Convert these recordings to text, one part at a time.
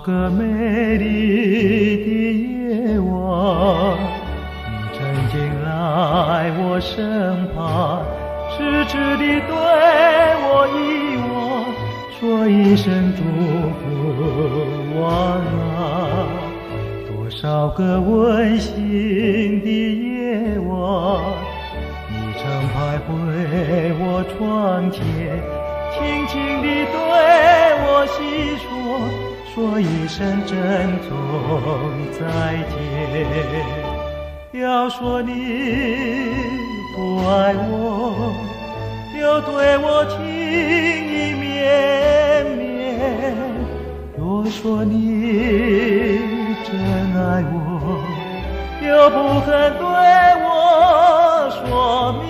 个美丽的夜晚，你曾经来我身旁，痴痴地对我遗忘，说一声祝福晚安。多少个温馨的夜晚，你曾徘徊我窗前，轻轻地对我细说一声珍重再见。要说你不爱我，又对我情意绵绵，若说你真爱我，又不肯对我说明。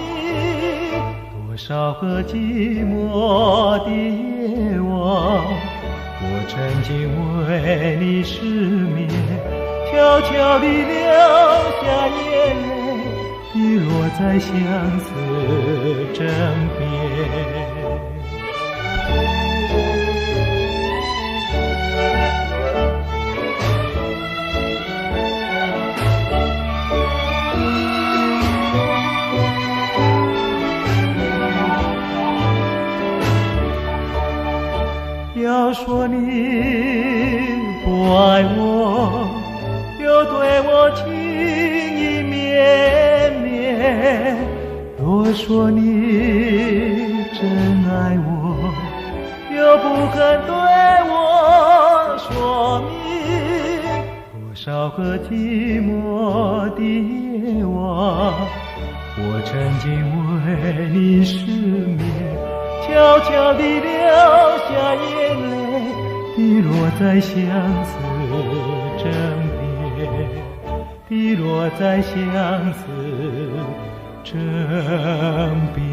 多少个寂寞的夜晚，我曾经为你失眠，悄悄地流下眼泪，滴落在相思枕边。要说你不爱我，又对我情意绵绵，若说你真爱我，又不肯对我说明。多少个寂寞的夜晚，我曾经为你失眠，悄悄地流下眼泪，滴落在相思枕边，滴落在相思枕边。